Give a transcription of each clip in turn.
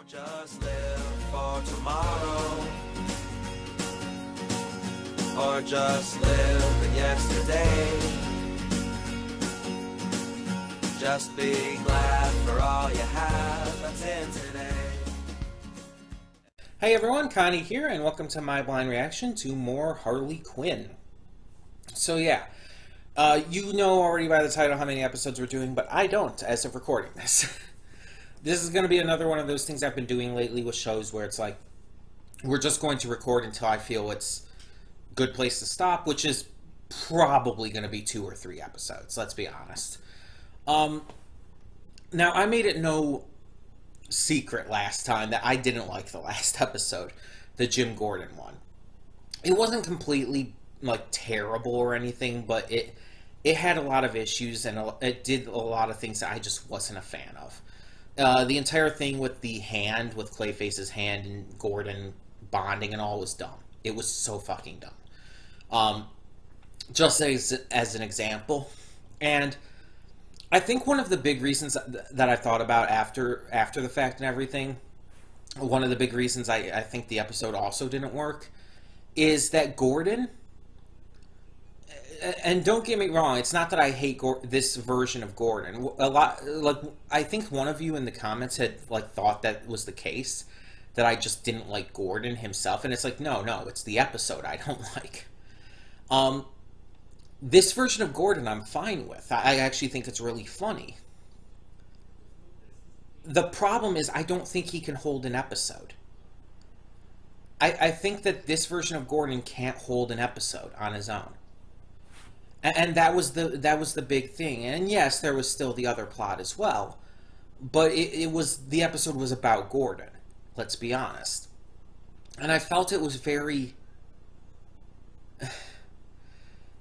Just live for tomorrow, or just live in yesterday. Just be glad for all you have that's in today. Hey everyone, Connie here, and welcome to my blind reaction to more Harley Quinn. So yeah, you know already by the title how many episodes we're doing, but I don't as of recording this. This is going to be another one of those things I've been doing lately with shows where it's like, we're just going to record until I feel it's a good place to stop, which is probably going to be 2 or 3 episodes, let's be honest. Now, I made it no secret last time that I didn't like the last episode, the Jim Gordon one. It wasn't completely, like, terrible or anything, but it had a lot of issues, and it did a lot of things that I just wasn't a fan of. The entire thing with the hand, with Clayface's hand and Gordon bonding and all was dumb. It was so fucking dumb. Just as an example. And I think one of the big reasons that I thought about after the fact and everything, one of the big reasons I think the episode also didn't work, is that Gordon, and don't get me wrong, it's not that I hate this version of Gordon. I think one of you in the comments had thought that was the case, that I just didn't like Gordon himself, and it's like, no, it's the episode I don't like. This version of Gordon I'm fine with. I actually think it's really funny. The problem is I don't think he can hold an episode. I think that this version of Gordon can't hold an episode on his own. And that was the big thing. And yes, there was still the other plot as well, but the episode was about Gordon. Let's be honest. And I felt it was very.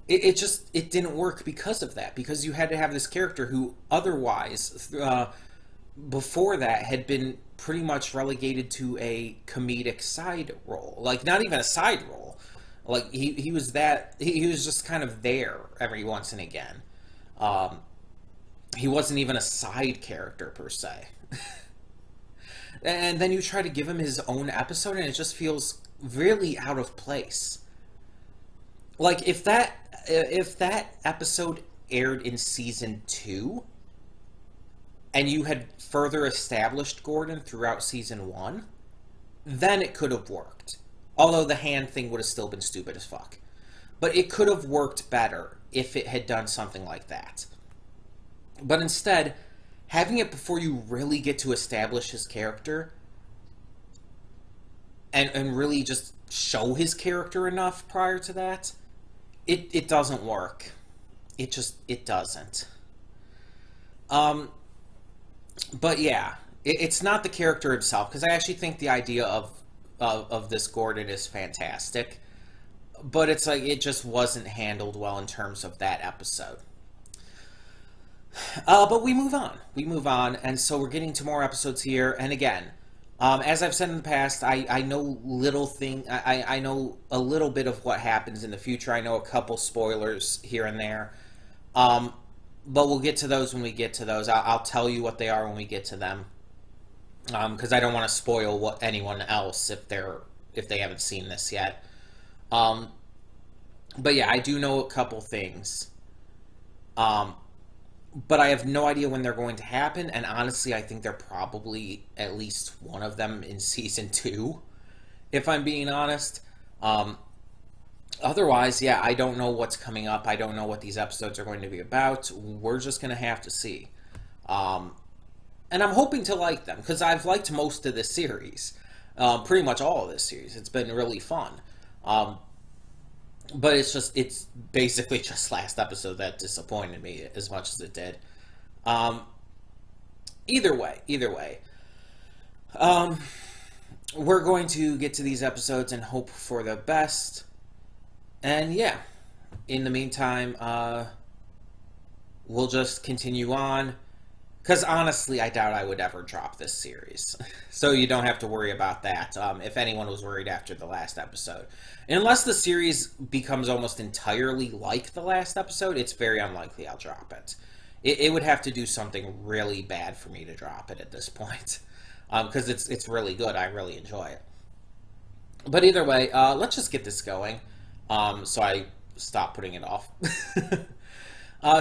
It didn't work because of that. Because you had to have this character who otherwise, before that, had been pretty much relegated to a comedic side role. Like, not even a side role. Like, he was just kind of there every once and again. He wasn't even a side character, per se. And then you try to give him his own episode, and it just feels really out of place. Like, if that episode aired in Season 2, and you had further established Gordon throughout Season 1, then it could have worked. Although the hand thing would have still been stupid as fuck. But it could have worked better if it had done something like that. But instead, having it before you really get to establish his character, and really just show his character enough prior to that, it doesn't work. It doesn't. But yeah, it's not the character himself, because I actually think the idea of this Gordon is fantastic, but it's like it just wasn't handled well in terms of that episode. But we move on, and so we're getting to more episodes here. And again, as I've said in the past, I know I know a little bit of what happens in the future. I know a couple spoilers here and there, but we'll get to those when we get to those. I'll tell you what they are when we get to them. Because I don't want to spoil anyone else if they haven't seen this yet. But yeah, I do know a couple things. But I have no idea when they're going to happen, and honestly, I think they're probably at least one of them in Season 2, if I'm being honest. Otherwise, yeah, I don't know what's coming up. I don't know what these episodes are going to be about. We're just going to have to see. And I'm hoping to like them, because I've liked most of this series. Pretty much all of this series. It's been really fun. But it's basically just last episode that disappointed me as much as it did. Either way. We're going to get to these episodes and hope for the best. And yeah, in the meantime, we'll just continue on. Because honestly, I doubt I would ever drop this series. So you don't have to worry about that, if anyone was worried after the last episode. Unless the series becomes almost entirely like the last episode, it's very unlikely I'll drop it. It would have to do something really bad for me to drop it at this point. because it's really good. I really enjoy it. But either way, let's just get this going. So I stop putting it off.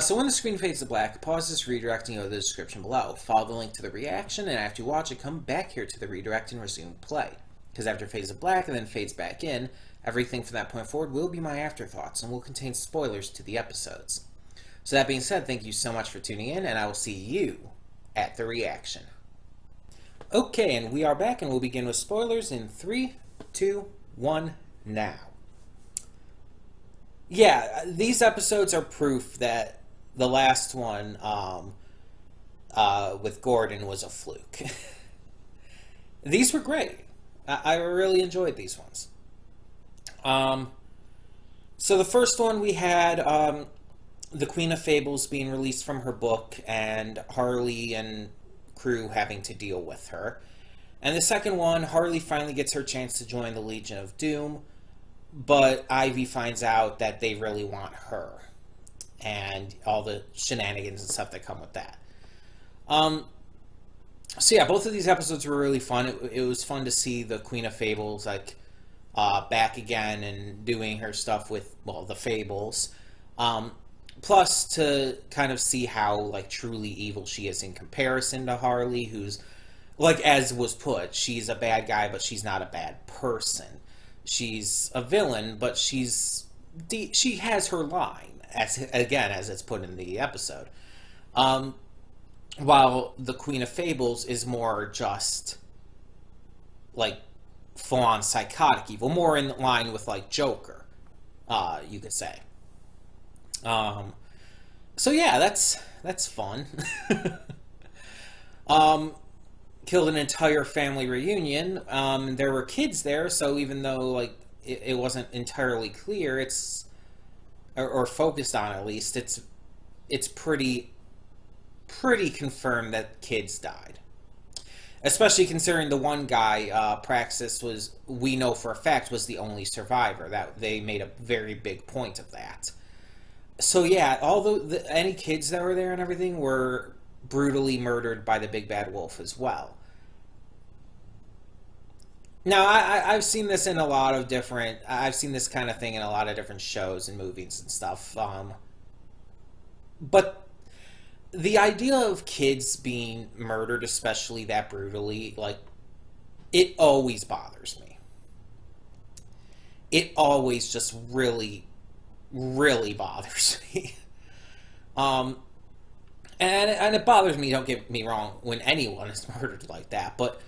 So when the screen fades to black, pause this redirect and go to the description below. Follow the link to the reaction, and after you watch it, come back here to the redirect and resume play. Because after it fades to black and then fades back in, everything from that point forward will be my afterthoughts and will contain spoilers to the episodes. So that being said, thank you so much for tuning in, and I will see you at the reaction. Okay, and we are back, and we'll begin with spoilers in 3, 2, 1, now. Yeah, these episodes are proof that the last one with Gordon was a fluke. These were great. I really enjoyed these ones. So the first one we had the Queen of Fables being released from her book and Harley and crew having to deal with her. And the second one, Harley finally gets her chance to join the Legion of Doom, but Ivy finds out that they really want her and all the shenanigans and stuff that come with that. So yeah, both of these episodes were really fun. It was fun to see the Queen of Fables like back again and doing her stuff with, well, the Fables. Plus to kind of see how like truly evil she is in comparison to Harley, who's, like as was put, she's a bad guy, but she's not a bad person. She's a villain, but she has her line, as it's put in the episode. While the Queen of Fables is more just like full-on psychotic evil, more in line with like Joker, you could say. So yeah, that's fun. Killed an entire family reunion. There were kids there, so even though like it wasn't entirely clear, or focused on at least, it's pretty confirmed that kids died. Especially considering the one guy, Praxis, we know for a fact was the only survivor. That they made a very big point of that. So yeah, any kids that were there and everything were brutally murdered by the big bad wolf as well. Now, I've seen this in a lot of different... I've seen this kind of thing in a lot of different shows and movies and stuff. But the idea of kids being murdered, especially that brutally, like, it always bothers me. It always just really, really bothers me. And it bothers me, don't get me wrong, when anyone is murdered like that, but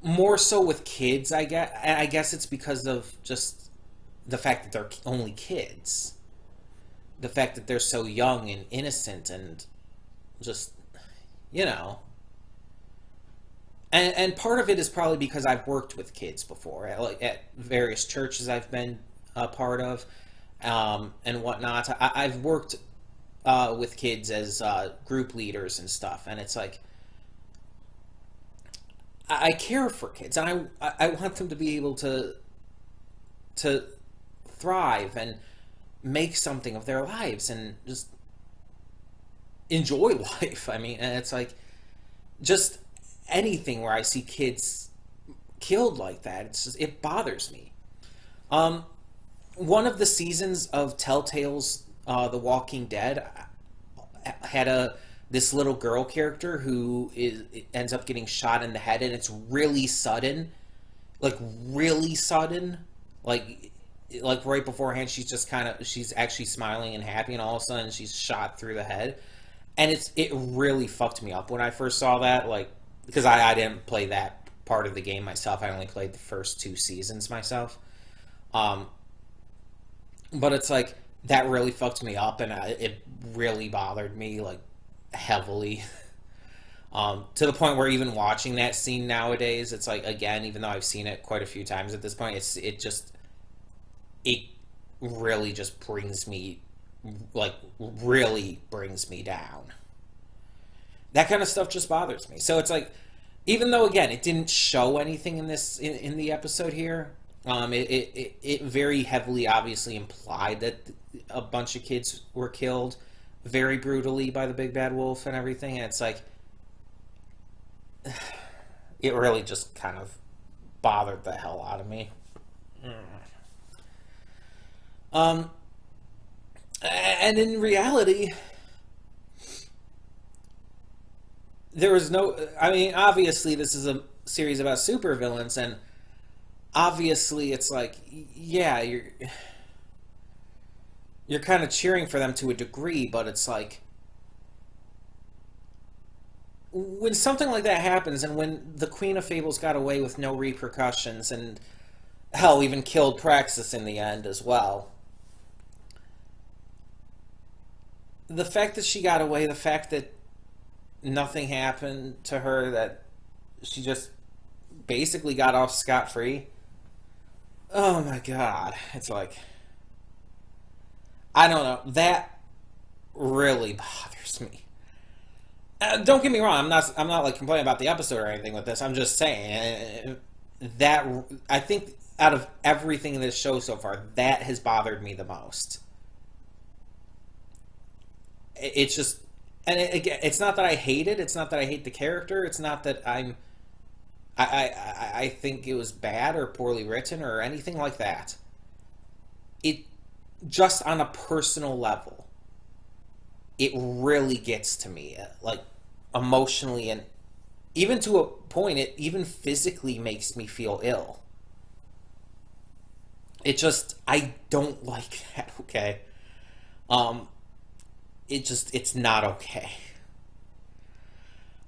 more so with kids, I guess it's because of just the fact that they're only kids. The fact that they're so young and innocent and just, you know. And part of it is probably because I've worked with kids before, at various churches I've been a part of, and whatnot. I've worked with kids as group leaders and stuff, and it's like, I care for kids, and I want them to be able to thrive and make something of their lives and just enjoy life. I mean, and it's like, just anything where I see kids killed like that, it bothers me. One of the seasons of Telltale's The Walking Dead had this little girl character who ends up getting shot in the head, and it's really sudden, like right beforehand she's actually smiling and happy, and all of a sudden she's shot through the head, and it really fucked me up when I first saw that, like, because I didn't play that part of the game myself. I only played the first 2 seasons myself, but it's like, that really fucked me up, and it really bothered me, like, heavily, to the point where even watching that scene nowadays, it's like, again, even though I've seen it quite a few times at this point, it really just brings me, like, really brings me down. That kind of stuff just bothers me. So it's like, even though, again, it didn't show anything in the episode here, it very heavily obviously implied that a bunch of kids were killed very brutally by the big bad wolf and everything, and it's like, it really just kind of bothered the hell out of me. And in reality, there was no... I mean, obviously, this is a series about supervillains, and obviously it's like, yeah, you're kind of cheering for them to a degree, but it's like, when something like that happens, and when the Queen of Fables got away with no repercussions, and hell, even killed Praxis in the end as well, the fact that she got away, the fact that nothing happened to her, that she just basically got off scot-free, oh my god, it's like, I don't know, that really bothers me. Don't get me wrong, I'm not like complaining about the episode or anything with this. I'm just saying that I think out of everything in this show so far, that has bothered me the most. It's just, and it's not that I hate it. It's not that I hate the character. It's not that I think it was bad or poorly written or anything like that. It just on a personal level, it really gets to me, like emotionally, and even to a point, it even physically makes me feel ill. It just, I don't like that, okay? It's not okay.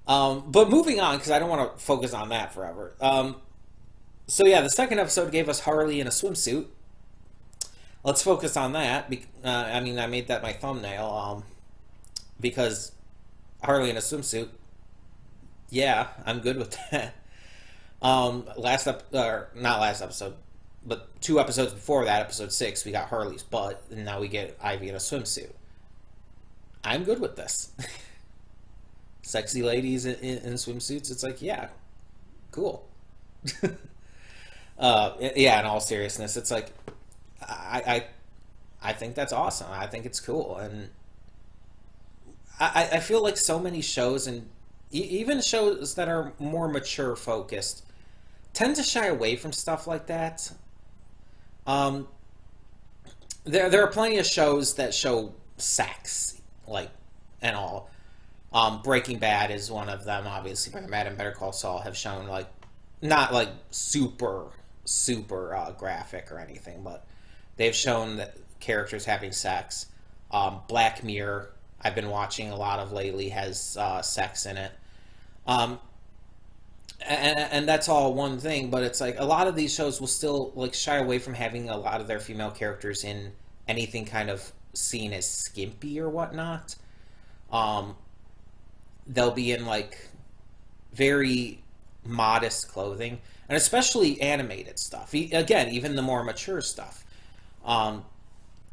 But moving on, because I don't want to focus on that forever. So yeah, the second episode gave us Harley in a swimsuit. Let's focus on that. I mean, I made that my thumbnail, because Harley in a swimsuit, yeah, I'm good with that. Not last episode, but 2 episodes before that, episode 6, we got Harley's butt, and now we get Ivy in a swimsuit. I'm good with this. Sexy ladies in swimsuits, it's like, yeah, cool. Yeah, in all seriousness, it's like, I think that's awesome. I think it's cool, and I feel like so many shows, and even shows that are more mature focused, tend to shy away from stuff like that. There are plenty of shows that show sex, like, and all. Breaking Bad is one of them, obviously. Breaking Bad and Better Call Saul have shown, like, not like super graphic or anything, but they've shown that characters having sex. Black Mirror, I've been watching a lot of lately, has sex in it. And that's all one thing, but it's like a lot of these shows will still like shy away from having a lot of their female characters in anything kind of seen as skimpy or whatnot. They'll be in like very modest clothing, and especially animated stuff. Again, even the more mature stuff,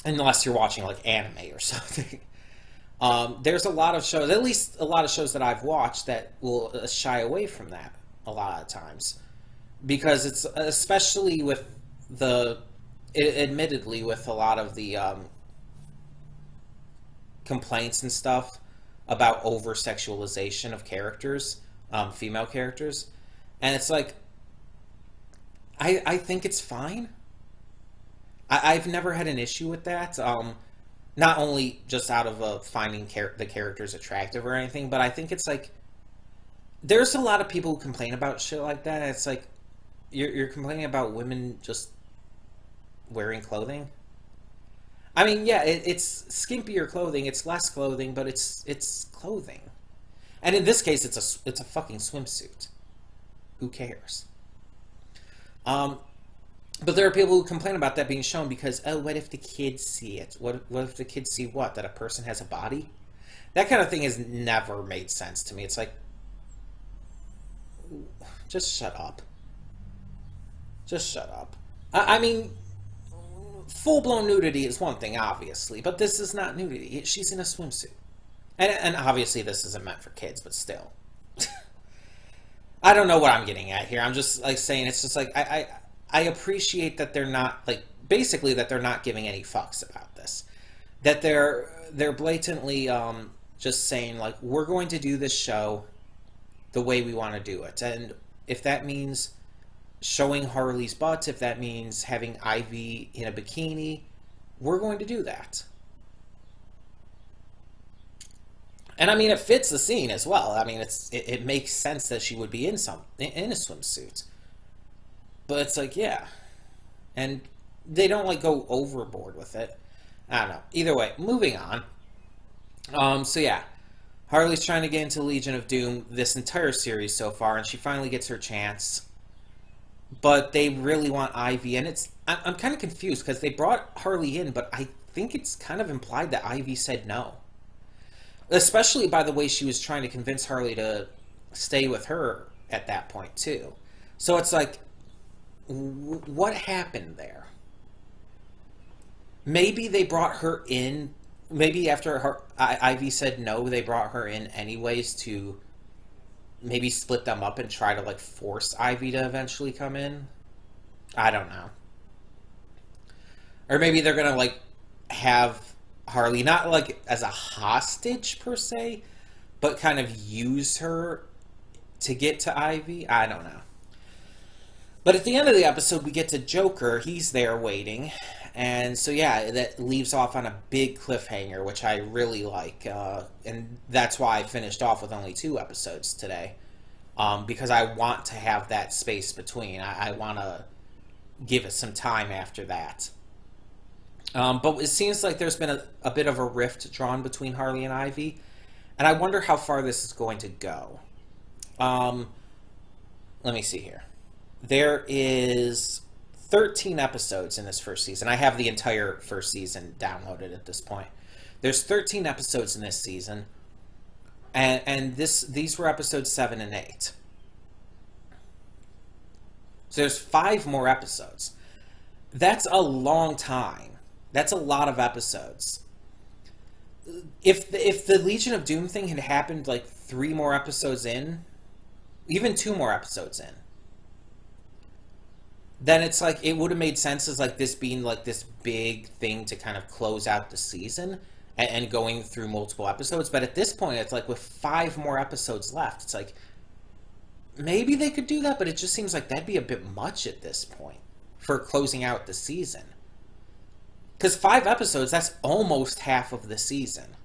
unless you're watching like anime or something. There's a lot of shows, at least a lot of shows that I've watched, that will shy away from that a lot of times, because it's especially with admittedly with a lot of the complaints and stuff about over-sexualization of characters, female characters, and it's like, I think it's fine. I've never had an issue with that, not only just out of finding the characters attractive or anything, but I think it's like, there's a lot of people who complain about shit like that, and it's like, you're complaining about women just wearing clothing? I mean, yeah, it's skimpier clothing, it's less clothing, but it's clothing. And in this case, it's a fucking swimsuit. Who cares? But there are people who complain about that being shown because, oh, what if the kids see it? What if the kids see what? That a person has a body? That kind of thing has never made sense to me. It's like, just shut up. Just shut up. I mean, full-blown nudity is one thing, obviously, but this is not nudity. She's in a swimsuit. And obviously this isn't meant for kids, but still. I don't know what I'm getting at here. I'm just, like, saying, it's just like, I appreciate that they're not, like, basically that they're not giving any fucks about this. That they're blatantly just saying, like, we're going to do this show the way we want to do it. And if that means showing Harley's butt, if that means having Ivy in a bikini, we're going to do that. And I mean, it fits the scene as well. I mean, it makes sense that she would be in a swimsuit. But it's like, yeah. And they don't like go overboard with it. I don't know. Either way, moving on. So yeah, Harley's trying to get into Legion of Doom this entire series so far, and she finally gets her chance. But they really want Ivy, and I'm kind of confused because they brought Harley in, but I think it's kind of implied that Ivy said no. Especially by the way she was trying to convince Harley to stay with her at that point, too. So it's like, what happened there? Maybe they brought her in, maybe after Ivy said no, they brought her in anyways to maybe split them up and try to, like, force Ivy to eventually come in. I don't know. Or maybe they're gonna, like, have Harley, not, like, as a hostage, per se, but kind of use her to get to Ivy. I don't know. But at the end of the episode, we get to Joker. He's there waiting. And so, yeah, that leaves off on a big cliffhanger, which I really like. And that's why I finished off with only 2 episodes today. Because I want to have that space between. I want to give it some time after that. But it seems like there's been a bit of a rift drawn between Harley and Ivy. And I wonder how far this is going to go. Let me see here. There is 13 episodes in this first season. I have the entire first season downloaded at this point. There's 13 episodes in this season. And these were episodes 7 and 8. So there's 5 more episodes. That's a long time. That's a lot of episodes. If the Legion of Doom thing had happened like 3 more episodes in, even 2 more episodes in, then it's like it would have made sense as like this being like this big thing to kind of close out the season and going through multiple episodes. But at this point, it's like with 5 more episodes left, it's like maybe they could do that, but it just seems like that'd be a bit much at this point for closing out the season. Because 5 episodes, that's almost half of the season.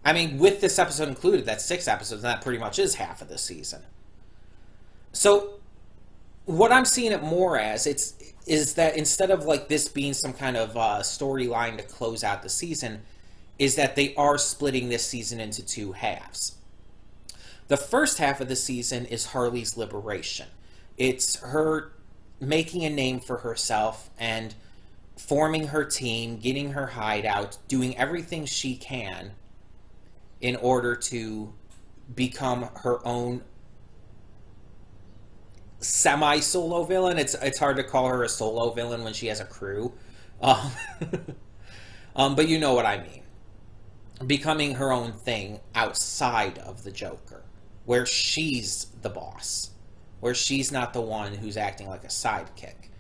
I mean, with this episode included, that's 6 episodes, and that pretty much is half of the season. So what I'm seeing it more as is that instead of like this being some kind of storyline to close out the season, is that they are splitting this season into 2 halves. The first half of the season is Harley's liberation. It's her making a name for herself and forming her team, getting her hideout, doing everything she can in order to become her own semi-solo villain. It's hard to call her a solo villain when she has a crew. But you know what I mean. Becoming her own thing outside of the Joker, where she's the boss, where she's not the one who's acting like a sidekick.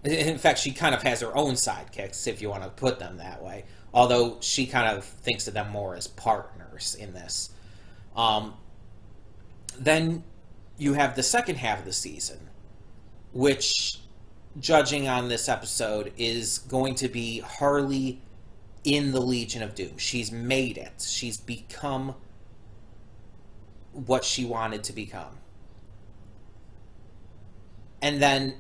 In fact, she kind of has her own sidekicks, if you want to put them that way, although she kind of thinks of them more as partners in this. Then you have the second half of the season, which, judging on this episode, is going to be Harley in the Legion of Doom. She's made it. She's become what she wanted to become. And then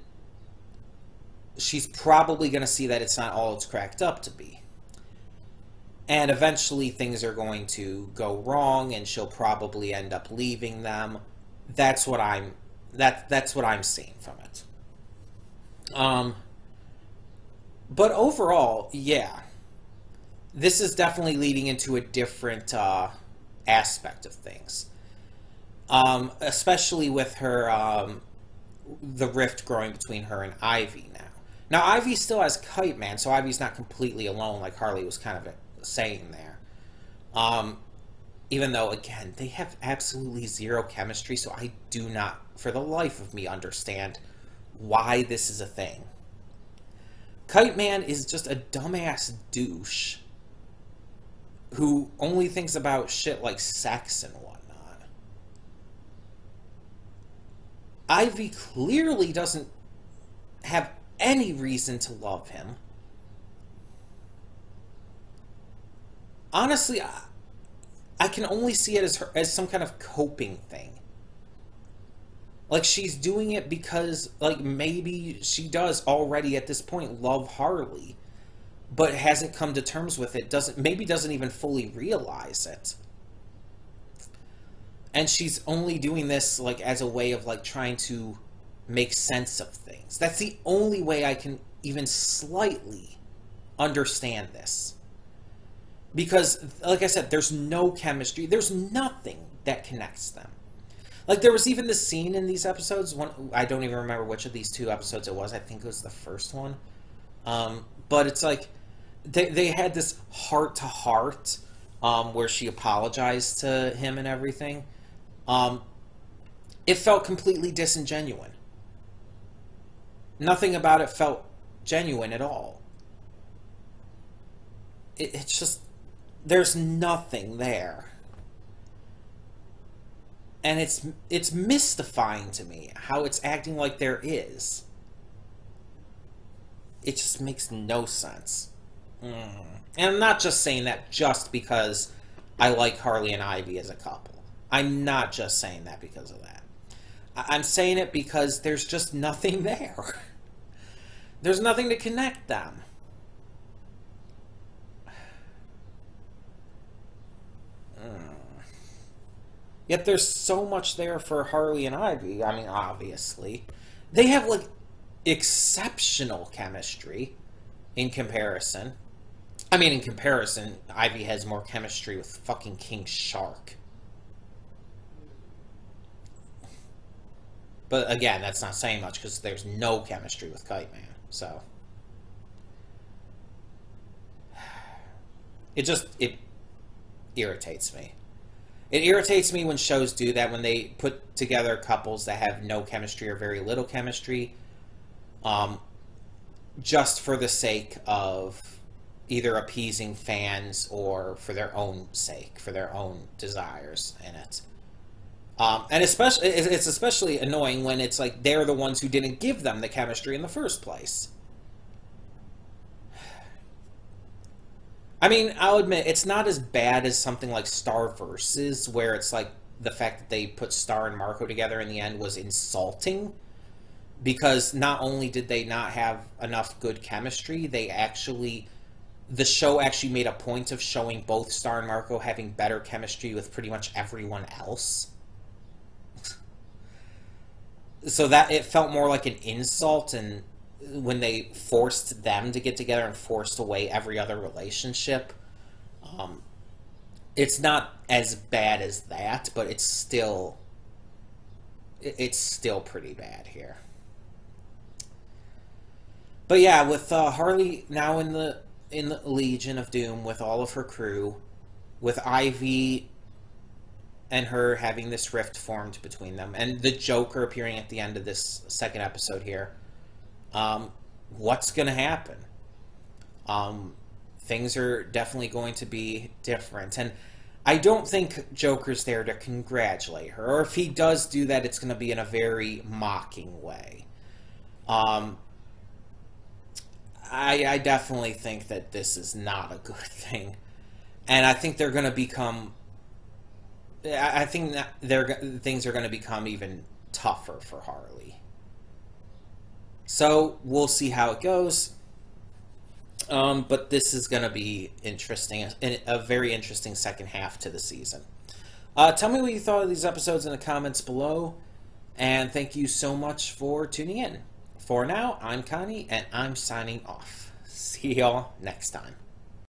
she's probably going to see that it's not all it's cracked up to be. And eventually things are going to go wrong, and she'll probably end up leaving them. That's what I'm seeing from it. But overall, yeah, this is definitely leading into a different aspect of things. Especially with her, the rift growing between her and Ivy now. Now, Ivy still has Kite Man, so Ivy's not completely alone, like Harley was kind of saying there. Even though, again, they have absolutely zero chemistry, so I do not, for the life of me, understand why this is a thing. Kite Man is just a dumbass douche who only thinks about shit like sex and whatnot. Ivy clearly doesn't have any reason to love him. Honestly, I can only see it as some kind of coping thing. Like, she's doing it because, like, maybe she does already at this point love Harley, but hasn't come to terms with it, maybe doesn't even fully realize it. And she's only doing this, like, as a way of, like, trying to make sense of things. That's the only way I can even slightly understand this. Because, like I said, there's no chemistry. There's nothing that connects them. Like, there was even this scene in these episodes. I don't even remember which of these 2 episodes it was. I think it was the first one. But it's like, they had this heart-to-heart where she apologized to him and everything. It felt completely disingenuous. Nothing about it felt genuine at all. It's just... There's nothing there. And it's mystifying to me how it's acting like there is. It just makes no sense. And I'm not just saying that just because I like Harley and Ivy as a couple. I'm not just saying that because of that. I'm saying it because there's just nothing there. There's nothing to connect them. Yet there's so much there for Harley and Ivy. I mean, obviously. They have, like, exceptional chemistry in comparison. I mean, in comparison, Ivy has more chemistry with fucking King Shark. But again, that's not saying much because there's no chemistry with Kite Man. So. It irritates me. It irritates me when shows do that, when they put together couples that have no chemistry or very little chemistry, just for the sake of either appeasing fans or for their own sake, for their own desires in it. And especially, it's especially annoying when it's like they're the ones who didn't give them the chemistry in the first place. I mean, I'll admit, it's not as bad as something like Star Versus, where it's like the fact that they put Star and Marco together in the end was insulting. Because not only did they not have enough good chemistry, the show actually made a point of showing both Star and Marco having better chemistry with pretty much everyone else. So that it felt more like an insult, and when they forced them to get together and forced away every other relationship. It's not as bad as that, but it's still pretty bad here. But yeah, with Harley now in the Legion of Doom with all of her crew, with Ivy and her having this rift formed between them, and the Joker appearing at the end of this second episode here, what's going to happen? Things are definitely going to be different. And I don't think Joker's there to congratulate her. Or if he does do that, it's going to be in a very mocking way. I definitely think that this is not a good thing. And I think they're going to become... I think that things are going to become even tougher for Harley. So, we'll see how it goes. But this is going to be interesting. A very interesting second half to the season. Tell me what you thought of these episodes in the comments below. And thank you so much for tuning in. For now, I'm Connie, and I'm signing off. See y'all next time.